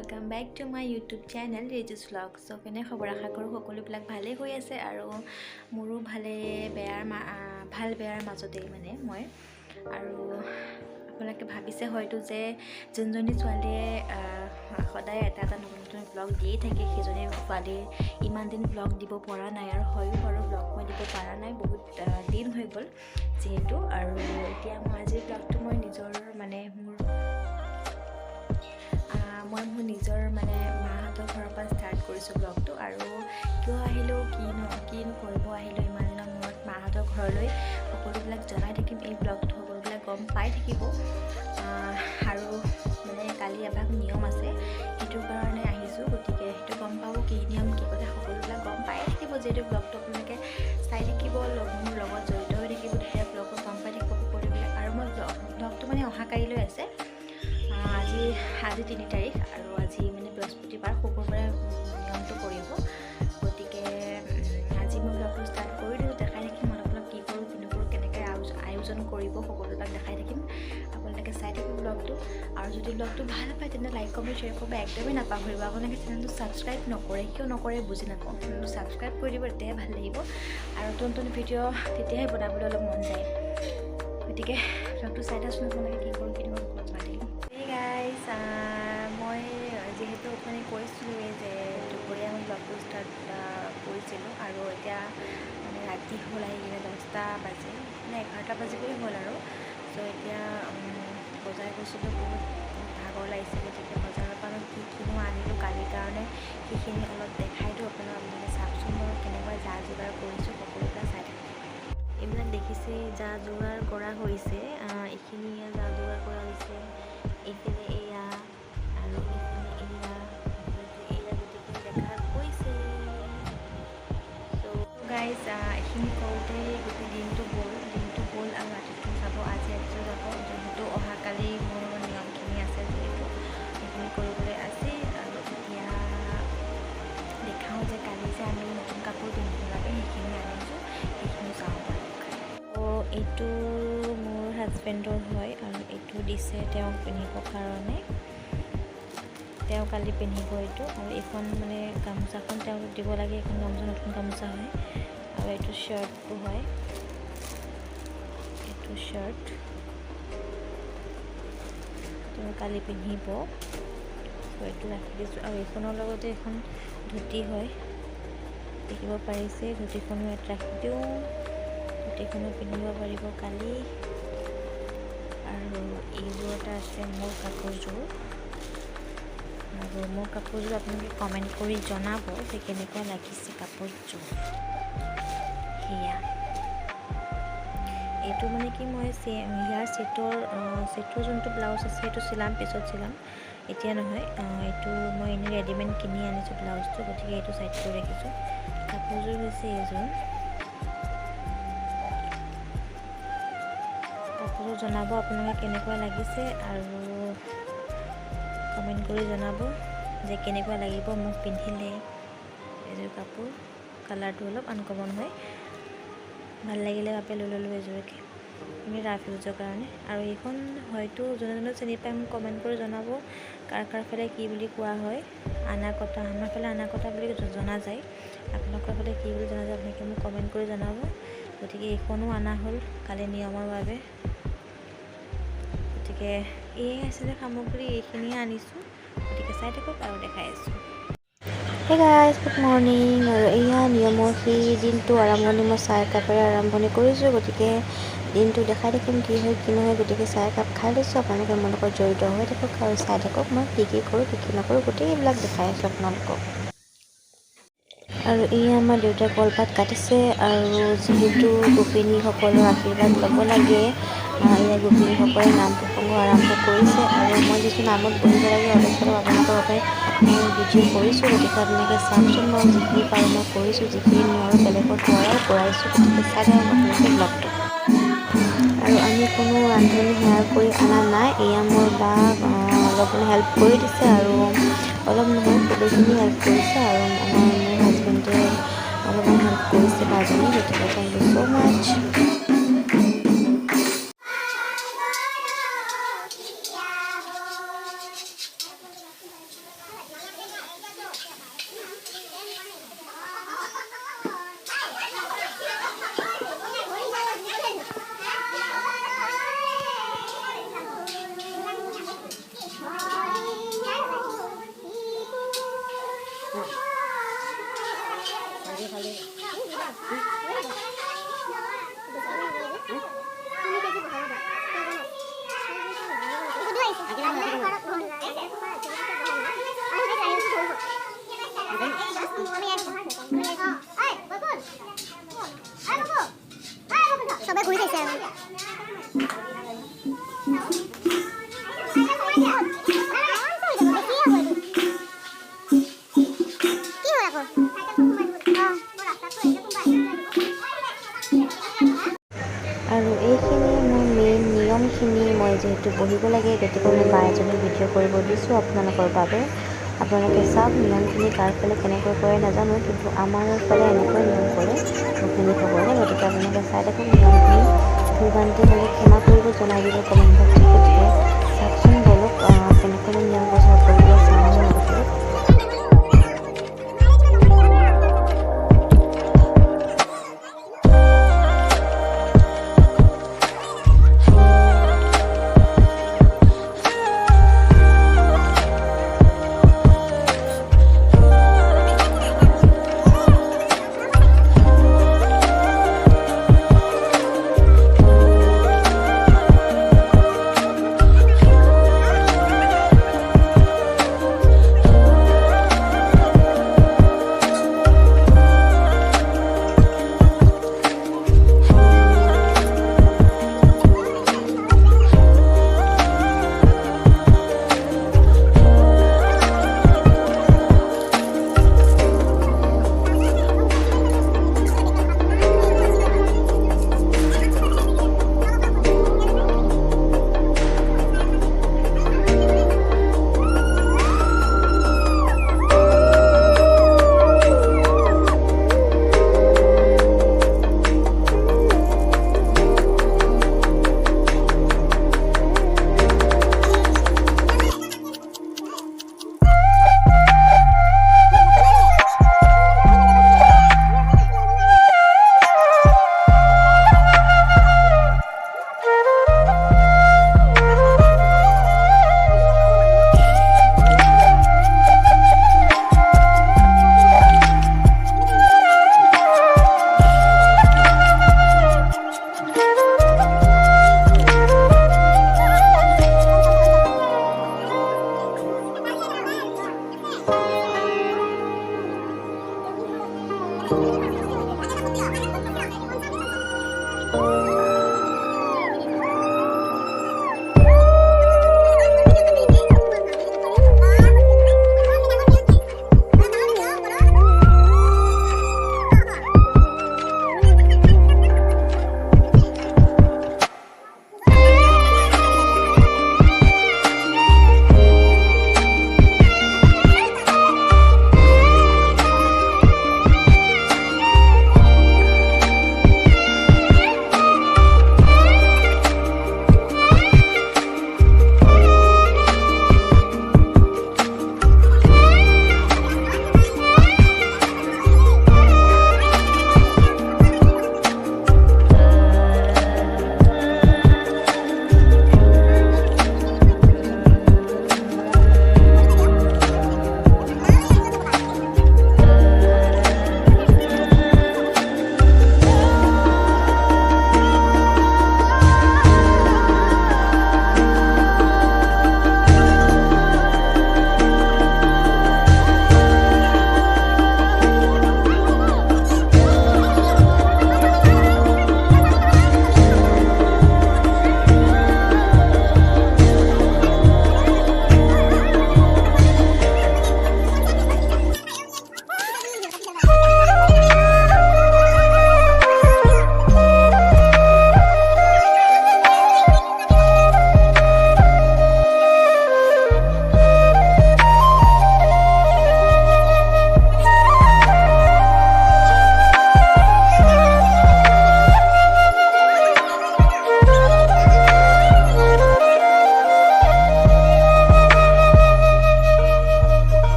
Welcome back to my YouTube channel Rejis vlog. So केने खबर आशा करूँ সকলোবিলাক ভালেই হৈ আছে আৰু মোৰো ভালে ভাল বেয়াৰ মাজতেই মানে মই আৰু আপোনালোকে ভাবিছে হয়তো যে যোনজনী ছোৱালীয়ে সদায় এটা এটা নতুন নতুন ব্লগ দিয়ে থাকে সেইজনী ছোৱালীৰ ইমান দিন ব্লগ দিব পৰা নাই আৰু হয়ো বাৰু ব্লগ মই দিব পৰা নাই বহুত দিন হৈ গ'ল যিহেতু আৰু এতিয়া মই আজিৰ ব্লগটো মই নিজৰ মানে মোৰ নিজৰ মানে মাহঁতৰ ঘৰৰ পৰা ষ্টাৰ্ট কৰিছোঁ ব্লগটো আৰু কিয় আহিলোঁ কিনো কৰিব আহিলোঁ ইমান দিনৰ মূৰত মাহঁতৰ ঘৰলৈ সকলোবিলাক জনাই থাকিম এই ব্লগটো সকলোবিলাক গম পাই থাকিব আৰু মানে কালি এভাগ নিয়ম আছে সেইটোৰ কাৰণে আহিছোঁ গতিকে সেইটো গম পাব কি নিয়ম কি কথা সকলোবিলাক গম পাই থাকিব যিহেতু ব্লগটো আপোনালোকে চাই থাকিব মোৰ লগত জড়িত হৈ থাকিব তেতিয়া ব্লগত গম পাই থাকিব সকলোবিলাক আৰু মই ব্লগটো মানে অহাকালিলৈ আছে আজি 3 তাৰিখ আৰু আজি মানে বৃহস্পতিবাৰ শুকুৰবাৰে নিয়মটো কৰিব গতিকে আজি মই ব্লগটো ষ্টাৰ্ট কৰি দিওঁ দেখাই থাকিম অলপ কি কৰোঁ কি নকৰোঁ কেনেকৈ আয়োজন কৰিব সকলোবিলাক দেখাই থাকিম আপোনালোকে চাই থাকিব ব্লগটো আৰু যদি ব্লগটো ভাল পায় তেন্তে লাইক কমেণ্ট শ্বেয়াৰ কৰিব একদমেই নাপাহৰিব আপোনালোকে চেনেলটো ছাবস্ক্ৰাইব নকৰে কিয় নকৰে বুজি নাপাওঁ চেনেলটো ছাবস্ক্ৰাইব কৰি দিব তেতিয়াহে ভাল লাগিব আৰু নতুন ভিডিঅ' তেতিয়াহে বনাবলৈ অলপ মন যায় গতিকে ব্লগটো চাই থাকচোন আপোনালোকে কি কৰোঁ কি নকৰোঁ মই যিহেতু মানে কৈছিলোঁৱেই যে দুপৰীয়া মই ব্লগটো ষ্টাৰ্ট কৰিছিলোঁ আৰু এতিয়া মানে ৰাতি হ'ল আহি কিনে 10টা বাজে মানে 11টা বাজিবই হ'ল আৰু চ' এতিয়া বজাৰ গৈছিলোঁ বহুত ভাগৰ লাগিছে গতিকে বজাৰৰ পৰা কিনো আনিলোঁ কালিৰ কাৰণে সেইখিনি অলপ দেখাই দিওঁ আপোনালোকে চাওকচোন মই কেনেকুৱা যা যোগাৰ কৰিছোঁ সকলোবিলাক চাই থাকিব এইবিলাক দেখিছে যা যোগাৰ কৰা হৈছে এইখিনিয়ে যা যোগাৰ কৰা হৈছে এইফালে এয়া আৰু এইফালে এয়া গোটেইখিনি দেখা গৈছে চ' গাইজ এইখিনি কৰোঁতে গোটেই দিনটো গ'ল আৰু ৰাতিটো যাব আজি ৰাতিটো যাব যিহেতু অহাকালি মোৰ নিয়মখিনি আছে যিহেতু সেইখিনি কৰিবলৈ আছে আৰু এতিয়া দেখাওঁ যে কালি যে আমি নতুন কাপোৰ পিন্ধিব লাগে সেইখিনি আনিছোঁ সেইখিনি চাওঁ ত' এইটো মোৰ হাজবেণ্ডৰ হয় আৰু এইটো দিছে তেওঁক পিন্ধিবৰ কাৰণে তেওঁ কালি পিন্ধিব এইটো আৰু এইখন মানে গামোচাখন তেওঁক দিব লাগে এইখন গামোচা নতুন গামোচা হয় আৰু এইটো শ্বাৰ্টটো হয় এইটো শ্বাৰ্ট তেওঁ কালি পিন্ধিব ত' এইটো ৰাখি দিছোঁ আৰু এইখনৰ লগতে এখন ধুতি হয় দেখিব পাৰিছে ধুতিখনো ইয়াত ৰাখি দিওঁ ধুতিখনো পিন্ধিব পাৰিব কালি আৰু এইবোৰত আছে মোৰ কাপোৰযোৰ আৰু মোৰ কাপোৰযোৰ আপোনালোকে কমেণ্ট কৰি জনাব যে কেনেকুৱা লাগিছে কাপোৰযোৰ সেয়া এইটো মানে কি মই ইয়াৰ ছেটৰ যোনটো ব্লাউজ আছে সেইটো চিলাম পিছত চিলাম এতিয়া নহয় এইটো মই এনেই ৰেডিমেড কিনি আনিছোঁ ব্লাউজটো গতিকে এইটো ছাইড কৰি ৰাখিছোঁ কাপোৰযোৰ হৈছে এইযোৰ কাপোৰযোৰ জনাব আপোনালোকে কেনেকুৱা লাগিছে আৰু কমেণ্ট কৰি জনাব যে কেনেকুৱা লাগিব মোক পিন্ধিলে এযোৰ কাপোৰ কালাৰটো অলপ আনকমন হয় ভাল লাগিলে বাবে লৈ ল'লোঁ এযোৰকে এনেই ৰাফ ইউজৰ কাৰণে আৰু এইখন হয়তো যোনে চিনি পাই মোক কমেণ্ট কৰি জনাব কাৰ ফালে কি বুলি কোৱা হয় আনাকটা আমাৰ ফালে আনাকটা বুলি জনা যায় আপোনালোকৰ ফালে কি বুলি জনা যায় আপোনালোকে মোক কমেণ্ট কৰি জনাব গতিকে এইখনো অনা হ'ল কালি নিয়মৰ বাবে গতিকে এই আছিলে সামগ্ৰী এইখিনিয়ে আনিছোঁ গতিকে চাই থাকক আৰু দেখাই আছোঁ হে গাইজ গুড মৰ্ণিং আৰু এয়া নিয়মৰ সেই দিনটো আৰম্ভণি মই চাহ একাপেৰে আৰম্ভণি কৰিছোঁ গতিকে দিনটো দেখাই থাকিম কি হয় কি নহয় গতিকে চাহ একাপ খাই লৈছোঁ আপোনালোকে মোৰ লগত জড়িত হৈ থাকক আৰু চাই থাকক মই কি কৰোঁ কি নকৰোঁ গোটেইবিলাক দেখাই আছোঁ আপোনালোকক আৰু এই আমাৰ দেউতাই কলপাত কাটিছে আৰু যিহেতু গোপিনীসকলৰ আশীৰ্বাদ ল'ব লাগে এয়া গোপিনীসকলে নাম প্ৰসংগ আৰম্ভ কৰিছে আৰু মই যিটো নামত বহিব লাগে অলপ চলপ আপোনালোকৰ বাবে মই ভিডিঅ' কৰিছোঁ গতিকে আপোনালোকে চাওকচোন মই যিখিনি পাৰোঁ মই কৰিছোঁ যিখিনি নোৱাৰোঁ বেলেগৰ দ্বাৰাও কৰাইছোঁ গতিকে চাই থাকক আপোনালোকে ব্লগটো আৰু আমি কোনো ৰান্ধনি হেয়াৰ কৰি অনা নাই এয়া মোৰ বা অলপমান হেল্প কৰি দিছে আৰু অলপ নহয় খুবেইখিনি হেল্প কৰিছে আৰু মোৰ হাজবেণ্ডে অলপমান হেল্প কৰিছে বাজনী গতিকে থেংক ইউ ছ' মাছ সবাই ঘুৰে যাইছে আৰু এইখিনি মোৰ মেইন নিয়মখিনি মই যিহেতু বহিব লাগে গতিকে মই বা এজনী ভিডিঅ' কৰিব দিছোঁ আপোনালোকৰ বাবে। আপোনালোকে চাওক নিয়মখিনি কাৰ ফালে কেনেকৈ কৰে নাজানো, কিন্তু আমাৰ ফালে এনেকৈ নিয়ম কৰে গোপিনীসকলে। গতিকে আপোনালোকে চাই থাকক নিয়মখিনি। ভুল ভ্ৰান্তি হ'লে ক্ষমা কৰিব জনাই দিব কমেণ্ট বক্সত। গতিকে চাওকচোন বলক কেনেকৈ নিয়ম বজাৰ কৰিবলৈ চাওঁ আমি লগতে।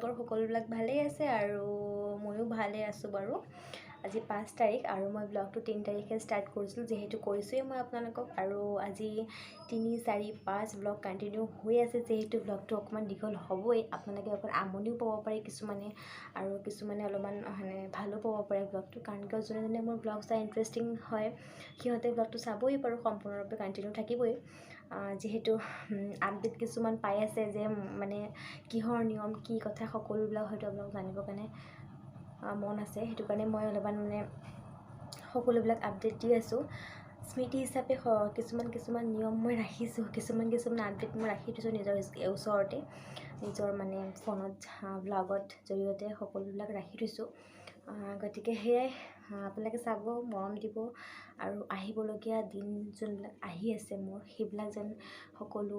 আপোনালোকৰ সকলোবিলাক ভালেই আছে আৰু ময়ো ভালে আছোঁ বাৰু। আজি 5 তাৰিখ আৰু মই ব্লগটো 3 তাৰিখে ষ্টাৰ্ট কৰিছিলোঁ, যিহেতু কৈছোঁৱেই মই আপোনালোকক। আৰু আজি 3, 4, 5 ব্লগ কণ্টিনিউ হৈ আছে, যিহেতু ব্লগটো অকণমান দীঘল হ'বই। আপোনালোকে অকণ আমনিও পাব পাৰে কিছুমানে, আৰু কিছুমানে অলপমান মানে ভালো পাব পাৰে ব্লগটো, কাৰণ কিয় যোনে যোনে মোৰ ব্লগ চাই ইণ্টাৰেষ্টিং হয় সিহঁতে ব্লগটো চাবই বাৰু, সম্পূৰ্ণৰূপে কণ্টিনিউ থাকিবই। যিহেতু আপডেট কিছুমান পাই আছে যে মানে কিহৰ নিয়ম কি কথা সকলোবিলাক হয়তো আপোনালোক জানিবৰ কাৰণে মন আছে, সেইটো কাৰণে মই অলপমান মানে সকলোবিলাক আপডেট দি আছোঁ। স্মৃতি হিচাপে কিছুমান নিয়ম মই ৰাখিছোঁ, কিছুমান আপডেট মই ৰাখি থৈছোঁ নিজৰ ওচৰতে, নিজৰ মানে ফোনত ব্লগত জৰিয়তে সকলোবিলাক ৰাখি থৈছোঁ। গতিকে সেয়াই, আপোনালোকে চাব, মৰম দিব, আৰু আহিবলগীয়া দিন যোনবিলাক আহি আছে মোৰ, সেইবিলাক যেন সকলো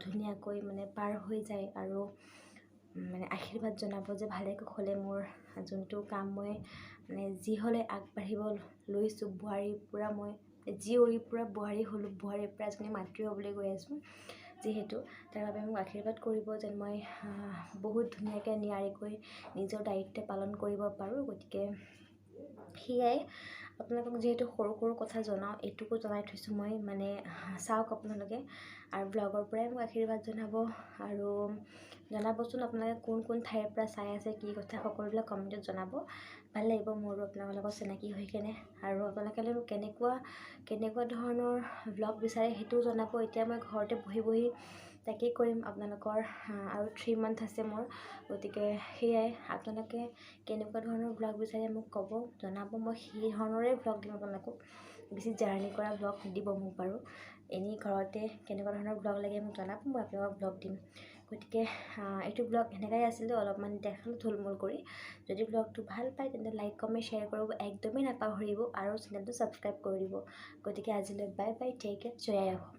ধুনীয়াকৈ মানে পাৰ হৈ যায়, আৰু মানে আশীৰ্বাদ জনাব যে ভালে কুশলে মোৰ যোনটো কাম মই মানে যি হ'লে আগবাঢ়িব লৈছোঁ। বোৱাৰীৰ পৰা মই জীয়ৰীৰ পৰা বোৱাৰী হ'লোঁ, বোৱাৰীৰ পৰা এজনী মাতৃ হ'বলৈ গৈ আছোঁ, যিহেতু তাৰ বাবে মোক আশীৰ্বাদ কৰিব যেন মই বহুত ধুনীয়াকৈ নিয়াৰিকৈ নিজৰ দায়িত্ব পালন কৰিব পাৰোঁ। গতিকে সেয়াই, আপোনালোকক যিহেতু সৰু কথা জনাওঁ, এইটোকো জনাই থৈছোঁ মই, মানে চাওক আপোনালোকে, আৰু ব্লগৰ পৰাই মোক আশীৰ্বাদ জনাব, আৰু জনাবচোন আপোনালোকে কোন ঠাইৰ পৰা চাই আছে, কি কথা সকলোবিলাক কমেণ্টত জনাব। ভাল লাগিব মোৰো আপোনালোকৰ লগত চিনাকি হৈ কেনে, আৰু আপোনালোকে কেনেকুৱা ধৰণৰ ব্লগ বিচাৰে সেইটোও জনাব। এতিয়া মই ঘৰতে বহি তাকেই কৰিম আপোনালোকৰ, আৰু 3 মান্থ আছে মোৰ। গতিকে সেয়াই, আপোনালোকে কেনেকুৱা ধৰণৰ ব্লগ বিচাৰে মোক ক'ব, জনাব, মই সেই ধৰণৰে ব্লগ দিম আপোনালোকক। বেছি জাৰ্ণি কৰা ব্লগ দিব মোক বাৰু, এনেই ঘৰতে কেনেকুৱা ধৰণৰ ব্লগ লাগে মোক জনাব, মই আপোনালোকক ব্লগ দিম। গতিকে এইটো ব্লগ এনেকুৱাই আছিলে, অলপমান দেখালোঁ থুলমূল কৰি। যদি ব্লগটো ভাল পায় তেন্তে লাইক কমেণ্ট শ্বেয়াৰ কৰিব একদমেই নাপাহৰিব, আৰু চেনেলটো ছাবস্ক্ৰাইব কৰি দিব। গতিকে আজিলৈ বাই বাই, টেক কেয়াৰ, জয় আই অসম।